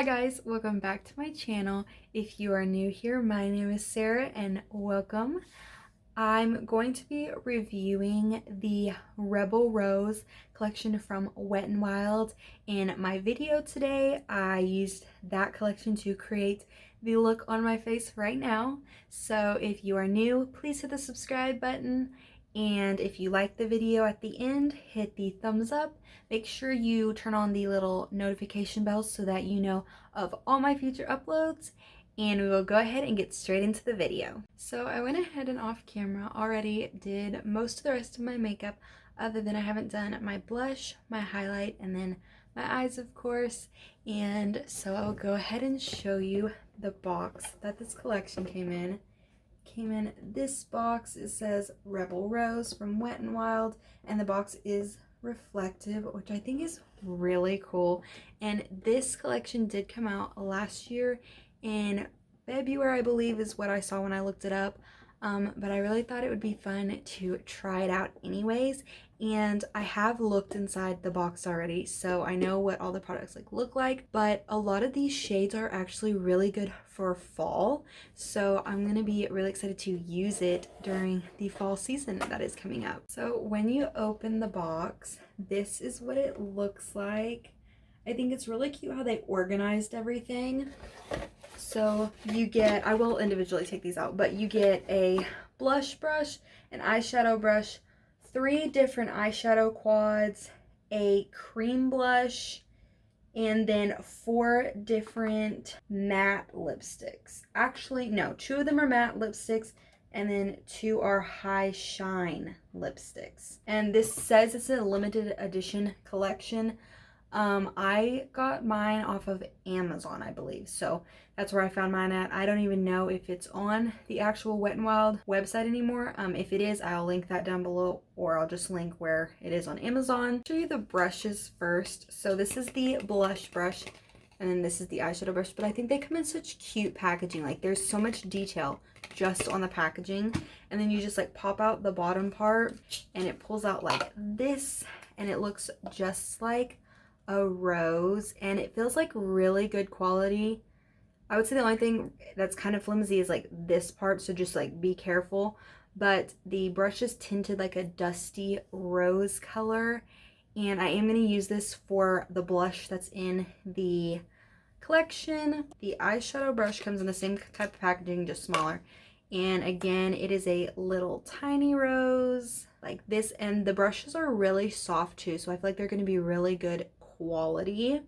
Hi guys, welcome back to my channel. If you are new here, my name is Sarah and welcome. I'm going to be reviewing the Rebel Rose collection from Wet n Wild. In my video today, I used that collection to create the look on my face right now. So if you are new, please hit the subscribe button. And if you like the video at the end, hit the thumbs up. Make sure you turn on the little notification bell so that you know of all my future uploads. And we will go ahead and get straight into the video. So I went ahead and off camera already did most of the rest of my makeup, other than I haven't done my blush, my highlight, and then my eyes, of course. And so I'll go ahead and show you the box that this collection came in. This box. It says Rebel Rose from Wet n Wild, and the box is reflective, which I think is really cool. And this collection did come out last year in February, I believe is what I saw when I looked it up. But I really thought it would be fun to try it out anyways, and I have looked inside the box already, so I know what all the products look like. But a lot of these shades are actually really good for fall, so I'm gonna be really excited to use it during the fall season that is coming up. So when you open the box, this is what it looks like. I think it's really cute how they organized everything. So you get, I will individually take these out, but you get a blush brush, an eyeshadow brush, 3 different eyeshadow quads, a cream blush, and then 4 different matte lipsticks. Actually, no, 2 of them are matte lipsticks, and then 2 are high shine lipsticks. And this says it's a limited edition collection. I got mine off of Amazon, I believe, so that's where I found mine at. I don't even know if it's on the actual Wet n Wild website anymore. If it is, I'll link that down below, or I'll just link where it is on Amazon. I'll show you the brushes first. So this is the blush brush, and then this is the eyeshadow brush, but I think they come in such cute packaging. Like, there's so much detail just on the packaging, and then you just pop out the bottom part and it pulls out like this, and it looks just like a rose, and it feels like really good quality. I would say the only thing that's kind of flimsy is this part, so just be careful. But the brush is tinted like a dusty rose color, and I am going to use this for the blush that's in the collection. The eyeshadow brush comes in the same type of packaging, just smaller, and again it is a little tiny rose like this, and the brushes are really soft too, so I feel like they're going to be really good quality.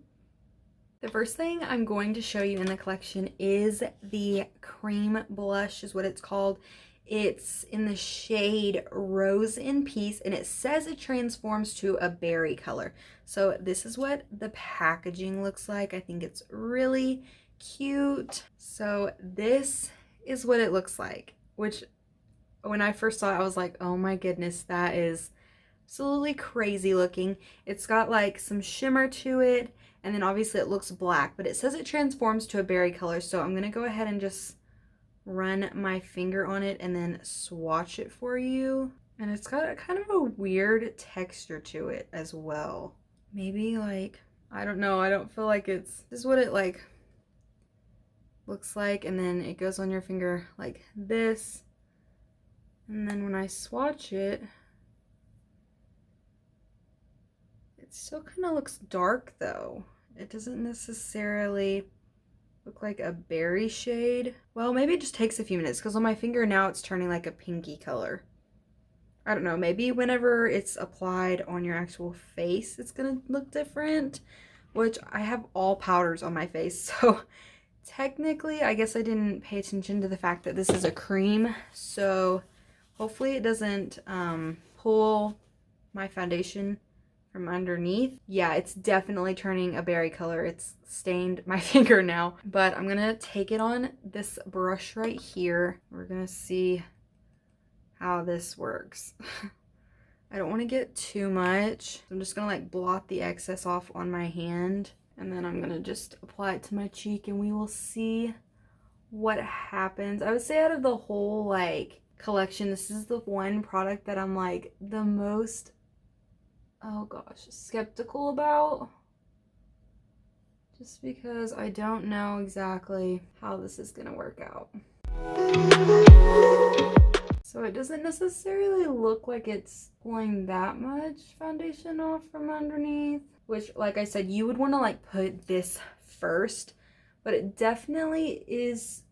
The first thing I'm going to show you in the collection is the cream blush, is what it's called. It's in the shade Rose in Peace, and it says it transforms to a berry color. So this is what the packaging looks like. I think it's really cute. So this is what it looks like, which when I first saw it, I was like, oh my goodness, that is absolutely crazy looking. It's got some shimmer to it, and then obviously it looks black, but it says it transforms to a berry color. So I'm gonna go ahead and just run my finger on it and then swatch it for you. And it's got a kind of a weird texture to it as well. Maybe I don't know, I don't feel like this is what it looks like, and then it goes on your finger like this, and then when I swatch it, it still kind of looks dark though. It doesn't necessarily look like a berry shade. Well, maybe it just takes a few minutes, because on my finger now it's turning like a pinky color. I don't know, maybe whenever it's applied on your actual face it's gonna look different, which I have all powders on my face, so technically I guess I didn't pay attention to the fact that this is a cream, so hopefully it doesn't pull my foundation from underneath. Yeah, it's definitely turning a berry color. It's stained my finger now, but I'm gonna take it on this brush right here. We're gonna see how this works. I don't want to get too much. I'm just gonna blot the excess off on my hand, and then I'm gonna just apply it to my cheek, and we will see what happens. I would say out of the whole collection, this is the one product that I'm the most, oh gosh, skeptical about. just because I don't know exactly how this is gonna work out. So it doesn't necessarily look like it's pulling that much foundation off from underneath, which, like I said, you would want to like put this first, but it definitely is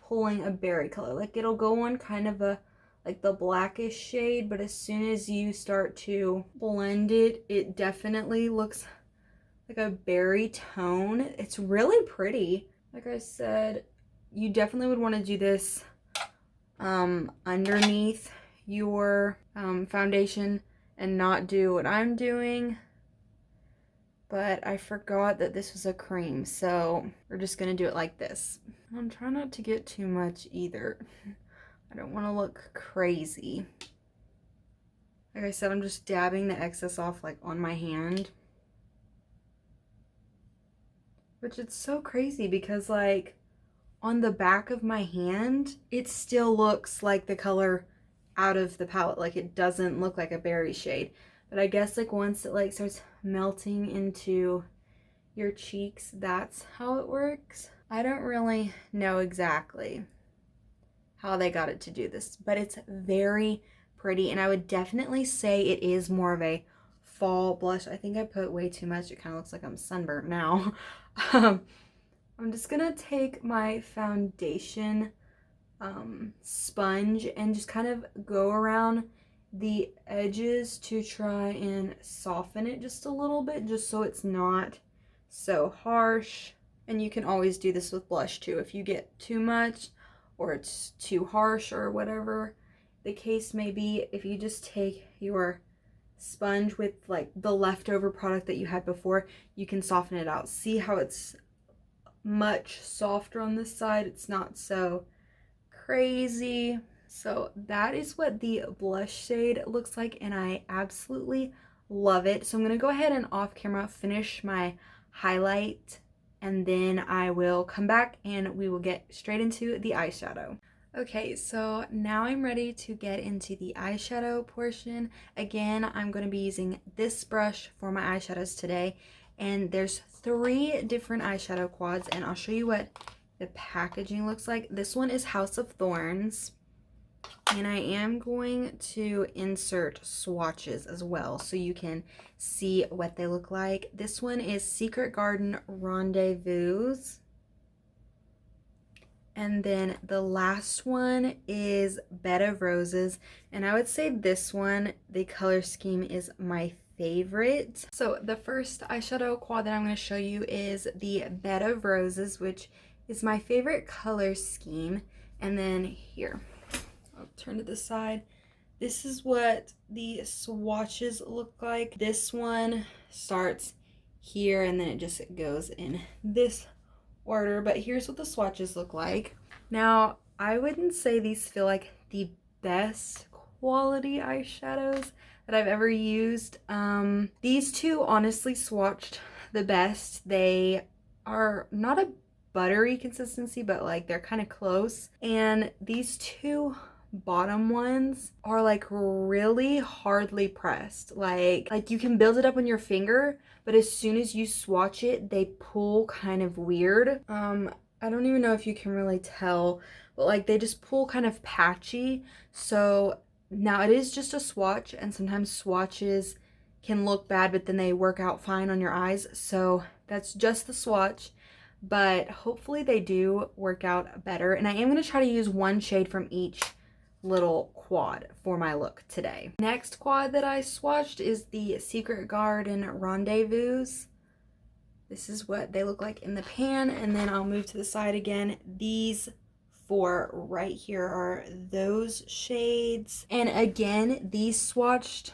pulling a berry color. Like it'll go on kind of a like the blackish shade, but as soon as you start to blend it, it definitely looks like a berry tone. It's really pretty. Like I said, you definitely would want to do this underneath your foundation and not do what I'm doing. But I forgot that this was a cream, so we're just gonna do it like this. I'm trying not to get too much either. I don't want to look crazy. Like I said, I'm just dabbing the excess off like on my hand. Which it's so crazy because like on the back of my hand, it still looks like the color out of the palette. Like it doesn't look like a berry shade. But I guess like once it like starts melting into your cheeks, that's how it works. I don't really know exactly how they got it to do this, but it's very pretty, and I would definitely say it is more of a fall blush. I think I put way too much. It kind of looks like I'm sunburnt now. I'm just gonna take my foundation sponge and just kind of go around the edges to try and soften it just a little bit, just so it's not so harsh. And you can always do this with blush too. If you get too much or it's too harsh or whatever the case may be, if you just take your sponge with like the leftover product that you had before, you can soften it out. See how it's much softer on this side? It's not so crazy. So that is what the blush shade looks like, and I absolutely love it. So I'm gonna go ahead and off camera finish my highlight, and then I will come back and we will get straight into the eyeshadow. Okay, so now I'm ready to get into the eyeshadow portion. Again, I'm going to be using this brush for my eyeshadows today, and there's 3 different eyeshadow quads, and I'll show you what the packaging looks like. This one is House of Thorns, and I am going to insert swatches as well so you can see what they look like. This one is Secret Garden Rendezvous. And then the last one is Bed of Roses. And I would say this one, the color scheme is my favorite. So the first eyeshadow quad that I'm going to show you is the Bed of Roses, which is my favorite color scheme. And then here, I'll turn to the side. This is what the swatches look like. This one starts here and then it just goes in this order, but here's what the swatches look like. Now, I wouldn't say these feel like the best quality eyeshadows that I've ever used. These two honestly swatched the best. They are not a buttery consistency, but like they're kind of close. And these two bottom ones are like really hardly pressed. Like you can build it up on your finger, but as soon as you swatch it, they pull kind of weird. I don't even know if you can really tell, but like they just pull kind of patchy. So now it is just a swatch, and sometimes swatches can look bad, but then they work out fine on your eyes. So that's just the swatch, but hopefully they do work out better. And I am going to try to use one shade from each little quad for my look today. Next quad that I swatched is the Secret Garden Rendezvous. This is what they look like in the pan, and then I'll move to the side again. These 4 right here are those shades, and again, these swatched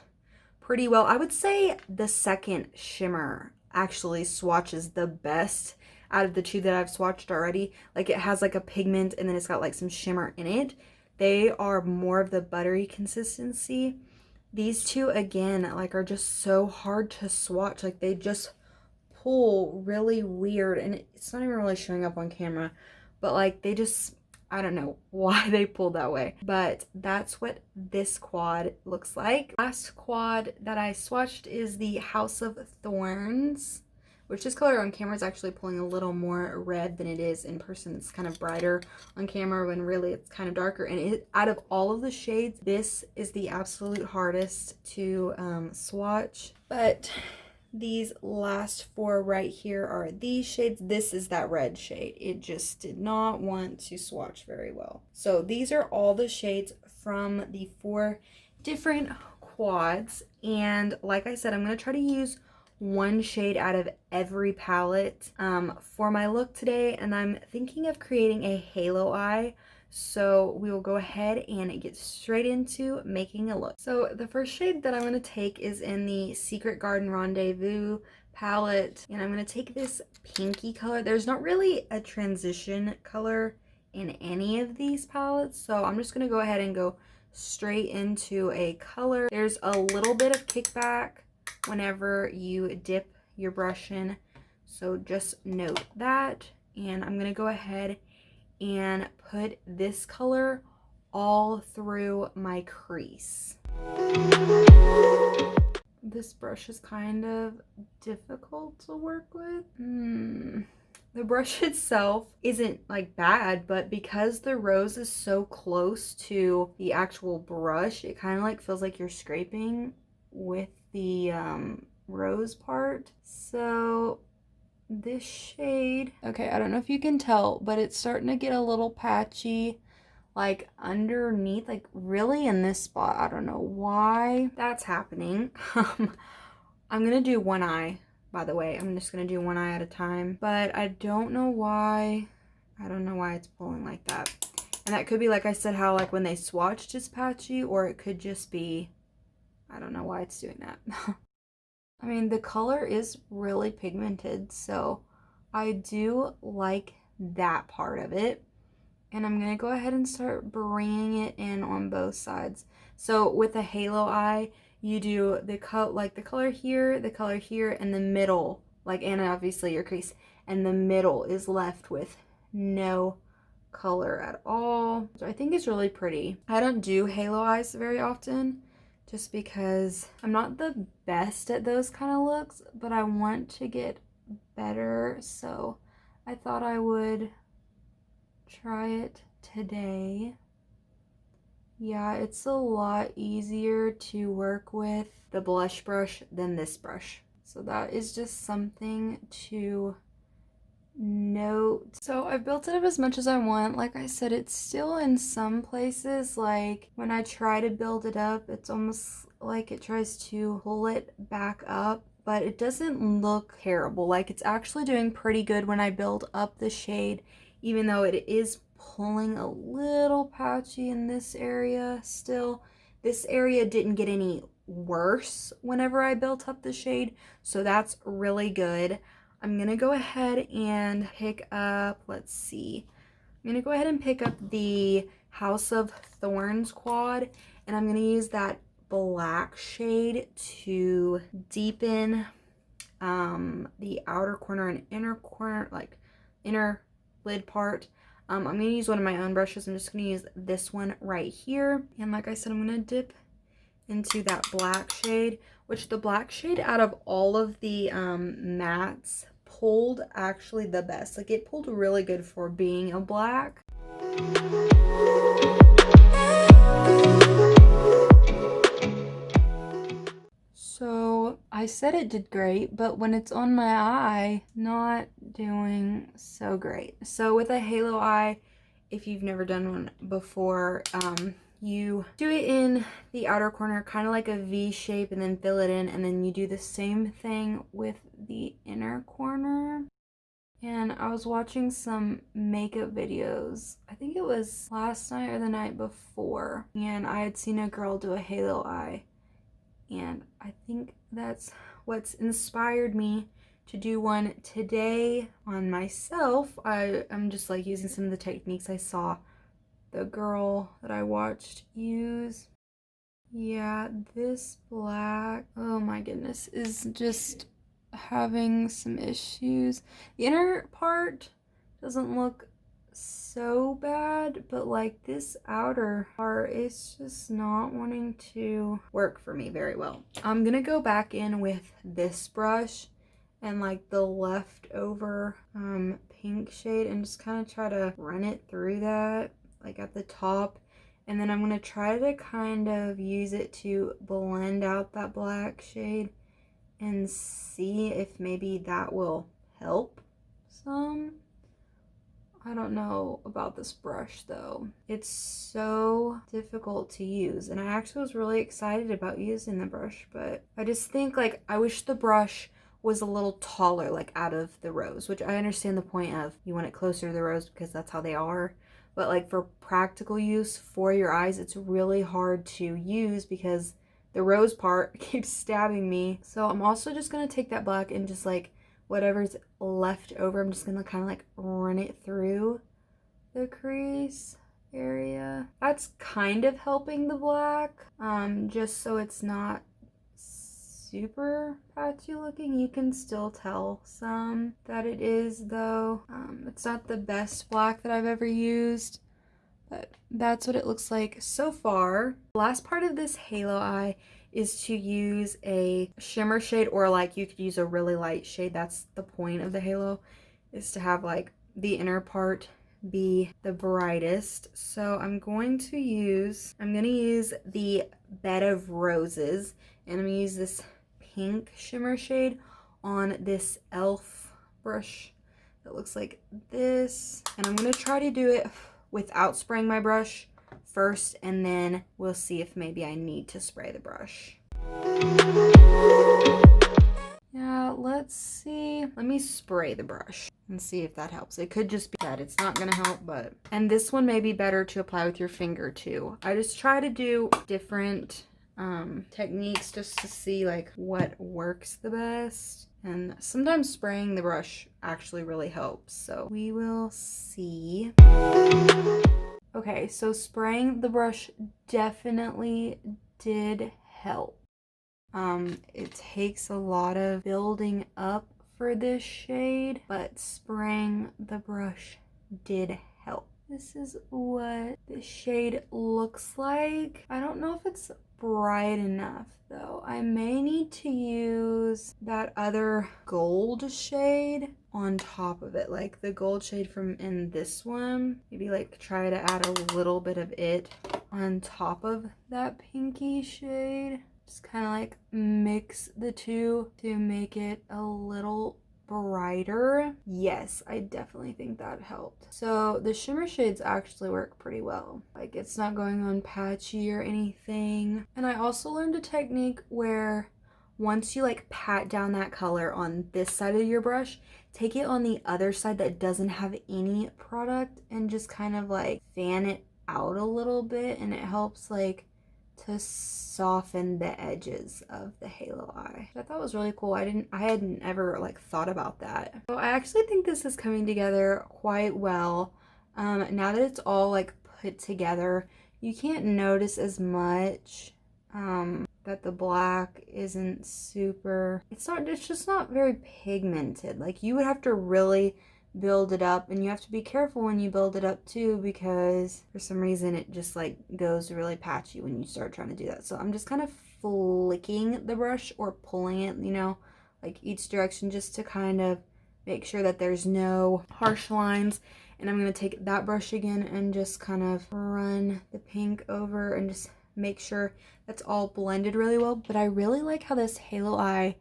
pretty well. I would say the second shimmer actually swatches the best out of the 2 that I've swatched already. Like it has like a pigment and then it's got like some shimmer in it. They are more of the buttery consistency. These 2 again like are just so hard to swatch. Like they just pull really weird, and it's not even really showing up on camera, but like they just, I don't know why they pulled that way, but that's what this quad looks like. Last quad that I swatched is the House of Thorns, which this color on camera is actually pulling a little more red than it is in person. It's kind of brighter on camera when really it's kind of darker. And out of all of the shades, this is the absolute hardest to swatch. But these last four right here are these shades. This is that red shade. It just did not want to swatch very well. So these are all the shades from the 4 different quads. And like I said, I'm going to try to use one shade out of every palette for my look today. And I'm thinking of creating a halo eye. So we will go ahead and get straight into making a look. So the first shade that I'm going to take is in the Secret Garden Rendezvous palette. And I'm going to take this pinky color. There's not really a transition color in any of these palettes. So I'm just going to go ahead and go straight into a color. There's a little bit of kickback whenever you dip your brush in. So just note that. And I'm going to go ahead and put this color all through my crease. This brush is kind of difficult to work with. The brush itself isn't like bad, but because the rose is so close to the actual brush, it kind of like feels like you're scraping with the rose part. So this shade, okay, I don't know if you can tell, but it's starting to get a little patchy like underneath, like really in this spot. I don't know why that's happening. I'm gonna do one eye, by the way. I'm just gonna do one eye at a time, but I don't know why. I don't know why it's pulling like that. And that could be, like I said, how like when they swatched it's patchy, or it could just be, I don't know why it's doing that. I mean, the color is really pigmented, so I do like that part of it. And I'm going to go ahead and start bringing it in on both sides. So with a halo eye, you do the color here, and the middle, like, and obviously your crease, and the middle is left with no color at all, which I think is really pretty. I don't do halo eyes very often, just because I'm not the best at those kind of looks, but I want to get better, so I thought I would try it today. Yeah, it's a lot easier to work with the blush brush than this brush, so that is just something to note. So I built it up as much as I want. Like I said, it's still in some places, like when I try to build it up, it's almost like it tries to pull it back up, but it doesn't look terrible. Like, it's actually doing pretty good when I build up the shade, even though it is pulling a little patchy in this area still. This area didn't get any worse whenever I built up the shade, so that's really good. I'm gonna go ahead and pick up, let's see, I'm gonna go ahead and pick up the House of Thorns quad, and I'm gonna use that black shade to deepen the outer corner and inner corner, like inner lid part. I'm gonna use one of my own brushes. I'm just gonna use this one right here, and like I said, I'm gonna dip into that black shade, which the black shade out of all of the mattes pulled actually the best. Like, it pulled really good for being a black. So I said it did great, but when it's on my eye, not doing so great. So with a halo eye, if you've never done one before, you do it in the outer corner, kind of like a V shape, and then fill it in, and then you do the same thing with the inner corner. And I was watching some makeup videos, I think it was last night or the night before, and I had seen a girl do a halo eye, and I think that's what's inspired me to do one today on myself. I'm just like using some of the techniques I saw the girl that I watched use. Yeah, this black, oh my goodness, is just having some issues. The inner part doesn't look so bad, but like this outer part is just not wanting to work for me very well. I'm gonna go back in with this brush and like the leftover pink shade, and just kind of try to run it through that, like at the top. And then I'm going to try to kind of use it to blend out that black shade and see if maybe that will help some. I don't know about this brush though. It's so difficult to use, and I actually was really excited about using the brush, but I just think like I wish the brush was a little taller, like out of the rose, which I understand the point of you want it closer to the rose because that's how they are. But like for practical use for your eyes, it's really hard to use because the rose part keeps stabbing me. So I'm also just gonna take that black and just like whatever's left over, I'm just gonna kind of like run it through the crease area. That's kind of helping the black, just so it's not super patchy looking. You can still tell some that it is though. It's not the best black that I've ever used, but that's what it looks like so far. The last part of this halo eye is to use a shimmer shade, or like you could use a really light shade. That's the point of the halo, is to have like the inner part be the brightest. So I'm going to use the Bed of Roses, and I'm gonna use this pink shimmer shade on this e.l.f. brush that looks like this. And I'm gonna try to do it without spraying my brush first, and then we'll see if maybe I need to spray the brush. Yeah, let's see. Let me spray the brush and see if that helps. It could just be that it's not gonna help, but... And this one may be better to apply with your finger too. I just try to do different techniques just to see like what works the best. And sometimes spraying the brush actually really helps. So we will see. Okay, so spraying the brush definitely did help. It takes a lot of building up for this shade, but spraying the brush did help. This is what the shade looks like. I don't know if it's bright enough though. I may need to use that other gold shade on top of it, like the gold shade from in this one. Maybe like try to add a little bit of it on top of that pinky shade. Just kind of like mix the two to make it a little brighter. Yes, I definitely think that helped. So the shimmer shades actually work pretty well. Like it's not going on patchy or anything. And I also learned a technique where once you like pat down that color on this side of your brush, take it on the other side that doesn't have any product and just kind of like fan it out a little bit, and it helps like to soften the edges of the halo eye. I thought was really cool. I hadn't ever like thought about that. So I actually think this is coming together quite well. Now that it's all like put together, you can't notice as much that the black isn't super, it's just not very pigmented. Like you would have to really build it up, and you have to be careful when you build it up too, because for some reason it just like goes really patchy when you start trying to do that. So I'm just kind of flicking the brush or pulling it, you know, like each direction, just to kind of make sure that there's no harsh lines. And I'm going to take that brush again and just kind of run the pink over and just make sure that's all blended really well. But I really like how this halo eye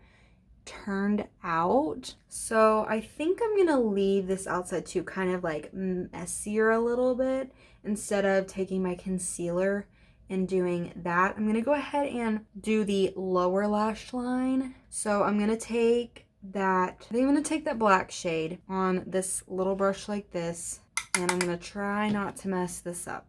turned out. So I think I'm gonna leave this outside too kind of like messier a little bit, instead of taking my concealer and doing that. I'm gonna go ahead and do the lower lash line. So I'm gonna take that, I think I'm gonna take that black shade on this little brush like this, and I'm gonna try not to mess this up.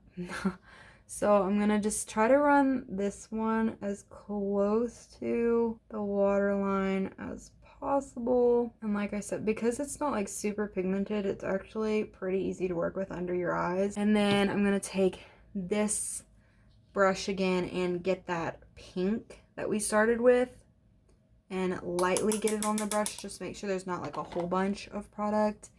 So I'm gonna just try to run this one as close to the waterline as possible. And like I said, because it's not like super pigmented, it's actually pretty easy to work with under your eyes. And then I'm gonna take this brush again and get that pink that we started with and lightly get it on the brush. Just make sure there's not like a whole bunch of product.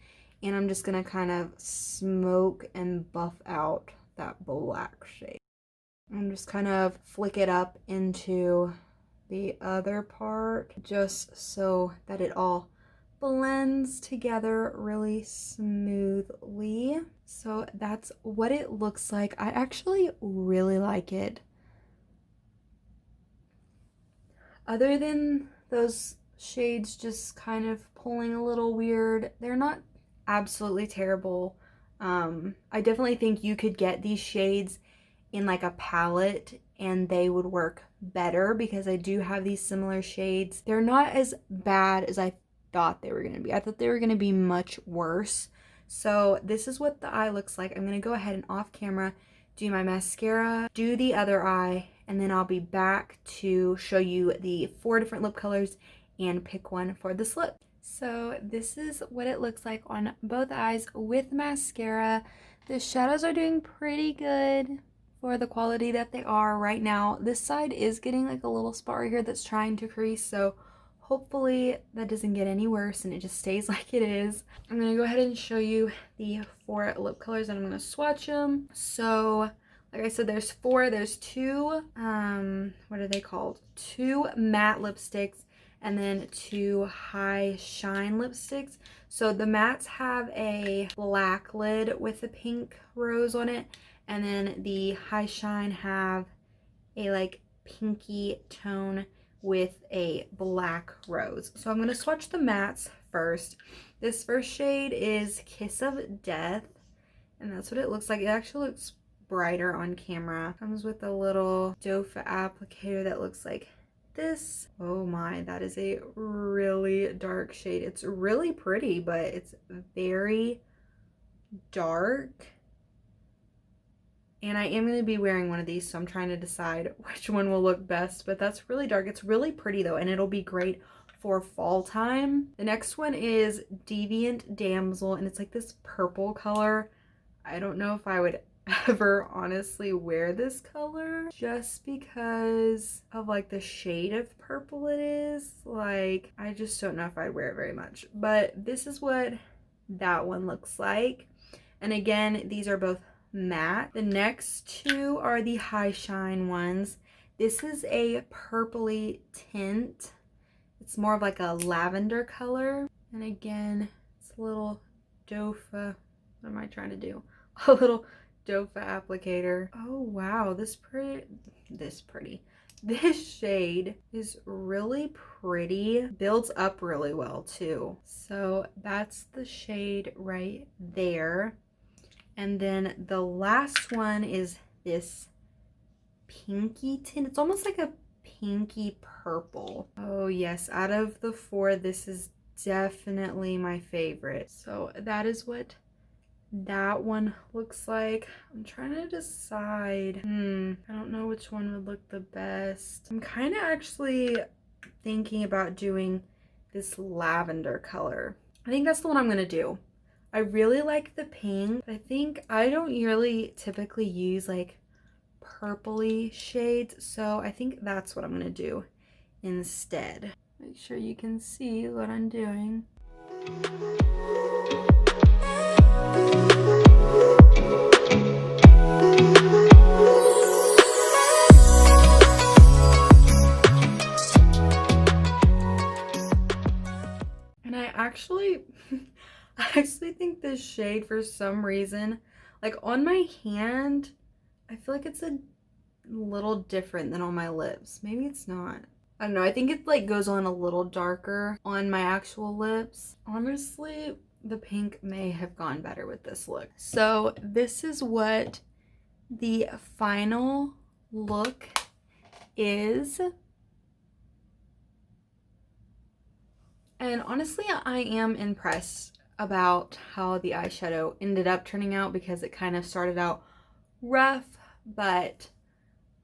And I'm just gonna kind of smoke and buff out that black shade. And just kind of flick it up into the other part, just so that it all blends together really smoothly. So that's what it looks like. I actually really like it. Other than those shades just kind of pulling a little weird, they're not absolutely terrible. I definitely think you could get these shades in like a palette and they would work better because I do have these similar shades. They're not as bad as I thought they were going to be. I thought they were going to be much worse. So this is what the eye looks like. I'm going to go ahead and off camera do my mascara, do the other eye, and then I'll be back to show you the 4 different lip colors and pick one for this lip. So this is what it looks like on both eyes with mascara. The shadows are doing pretty good for the quality that they are right now. This side is getting like a little spot right here that's trying to crease, so hopefully that doesn't get any worse and it just stays like it is. I'm gonna go ahead and show you the 4 lip colors and I'm gonna swatch them. So like I said, there's 4. There's 2 what are they called, 2 matte lipsticks and then 2 high shine lipsticks. So the mattes have a black lid with a pink rose on it, and then the high shine have a like pinky tone with a black rose. So I'm going to swatch the mattes first. This first shade is Kiss of Death, and that's what it looks like. It actually looks brighter on camera. Comes with a little doe foot applicator that looks like this. Oh my, that is a really dark shade. It's really pretty, but it's very dark. And I am going to be wearing one of these, so I'm trying to decide which one will look best. But that's really dark. It's really pretty though, and it'll be great for fall time. The next one is Deviant Damsel, and it's like this purple color. I don't know if I would ever honestly wear this color just because of like the shade of purple it is. Like, I just don't know if I'd wear it very much. But this is what that one looks like. And again, these are both matte. The next 2 are the high shine ones. This is a purpley tint. It's more of like a lavender color. And again, it's a little doe foot. What am I trying to do? A little doe foot applicator. Oh wow, this shade is really pretty. Builds up really well too. So that's the shade right there. And then the last one is this pinky tint. It's almost like a pinky purple. Oh yes, out of the 4, this is definitely my favorite. So that is what that one looks like. I'm trying to decide. I don't know which one would look the best. I'm kind of actually thinking about doing this lavender color. I think that's the one I'm gonna do. I really like the pink. I think I don't really typically use like purpley shades, so I think that's what I'm gonna do instead. Make sure you can see what I'm doing. And I actually think this shade, for some reason, like on my hand, I feel like it's a little different than on my lips. Maybe it's not. I don't know. I think it like goes on a little darker on my actual lips. Honestly, the pink may have gone better with this look. So this is what the final look is. And honestly, I am impressed about how the eyeshadow ended up turning out because it kind of started out rough, but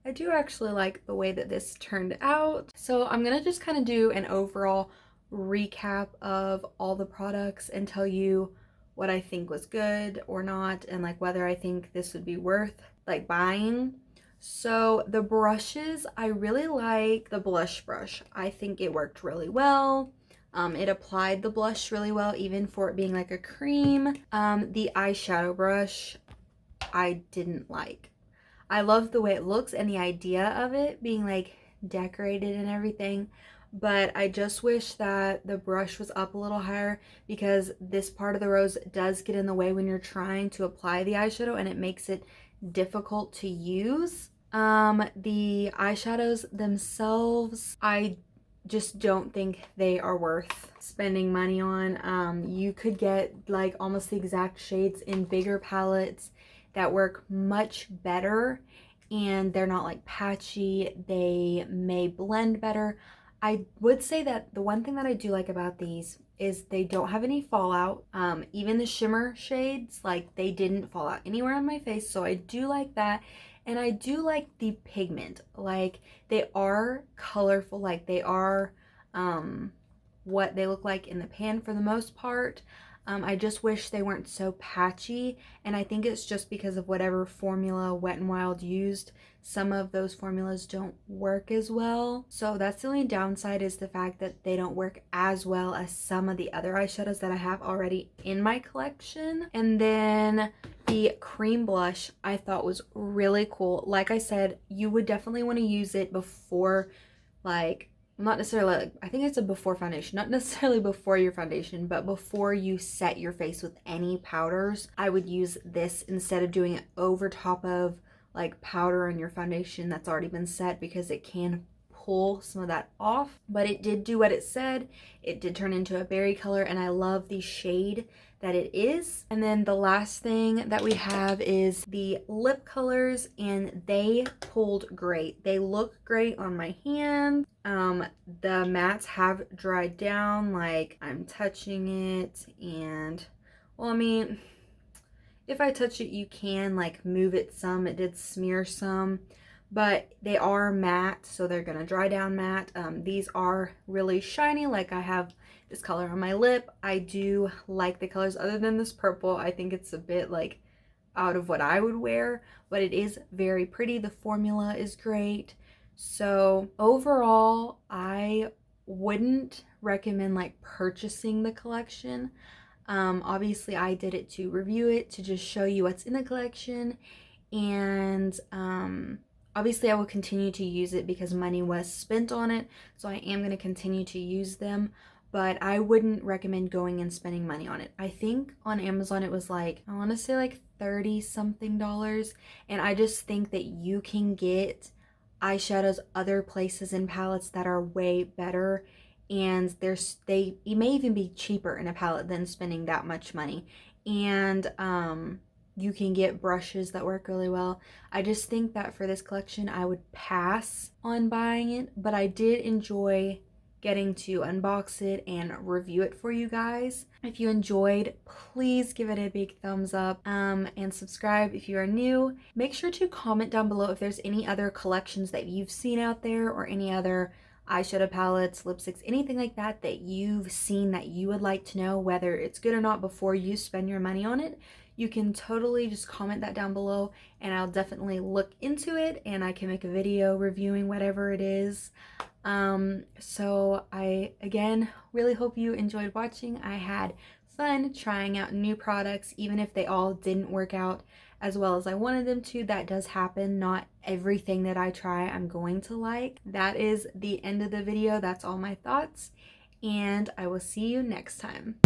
I do actually like the way that this turned out. So I'm gonna just kind of do an overall recap of all the products and tell you what I think was good or not, and like whether I think this would be worth like buying. So the brushes, I really like the blush brush. I think it worked really well. It applied the blush really well, even for it being like a cream. The eyeshadow brush, I didn't like. I love the way it looks and the idea of it being like decorated and everything, but I just wish that the brush was up a little higher because this part of the rose does get in the way when you're trying to apply the eyeshadow and it makes it difficult to use. The eyeshadows themselves, I just don't think they are worth spending money on. You could get like almost the exact shades in bigger palettes that work much better, and they're not like patchy. They may blend better. I would say that the one thing that I do like about these is they don't have any fallout. Even the shimmer shades, like they didn't fall out anywhere on my face, so I do like that. And I do like the pigment, like they are colorful, like they are what they look like in the pan for the most part. I just wish they weren't so patchy, and I think it's just because of whatever formula Wet n Wild used. Some of those formulas don't work as well, so that's the only downside, is the fact that they don't work as well as some of the other eyeshadows that I have already in my collection. And then the cream blush I thought was really cool. Like I said, you would definitely want to use it before, like, not necessarily, like, I think it's a before foundation, not necessarily before your foundation, but before you set your face with any powders. I would use this instead of doing it over top of like powder on your foundation that's already been set, because it can pull some of that off. But it did do what it said. It did turn into a berry color, and I love the shade that it is. And then the last thing that we have is the lip colors, and they pulled great. They look great on my hand. The mattes have dried down, like I'm touching it, and well, I mean, if I touch it, you can like move it some. It did smear some, but they are matte, so they're gonna dry down matte. These are really shiny. Like I have this color on my lip. I do like the colors other than this purple. I think it's a bit like out of what I would wear, but it is very pretty. The formula is great. So overall, I wouldn't recommend like purchasing the collection. Obviously I did it to review it, to just show you what's in the collection, and obviously I will continue to use it because money was spent on it, so I am going to continue to use them, but I wouldn't recommend going and spending money on it. I think on Amazon it was like, I want to say like 30 something dollars, and I just think that you can get eyeshadows other places and palettes that are way better, and it may even be cheaper in a palette than spending that much money. And you can get brushes that work really well. I just think that for this collection I would pass on buying it, but I did enjoy getting to unbox it and review it for you guys. If you enjoyed, please give it a big thumbs up, and subscribe if you are new. Make sure to comment down below if there's any other collections that you've seen out there, or any other eyeshadow palettes, lipsticks, anything like that that you've seen that you would like to know whether it's good or not before you spend your money on it. You can totally just comment that down below, and I'll definitely look into it, and I can make a video reviewing whatever it is. So I, again, really hope you enjoyed watching. I had fun trying out new products, even if they all didn't work out as well as I wanted them to. That does happen. Not everything that I try I'm going to like. That is the end of the video. That's all my thoughts, and I will see you next time.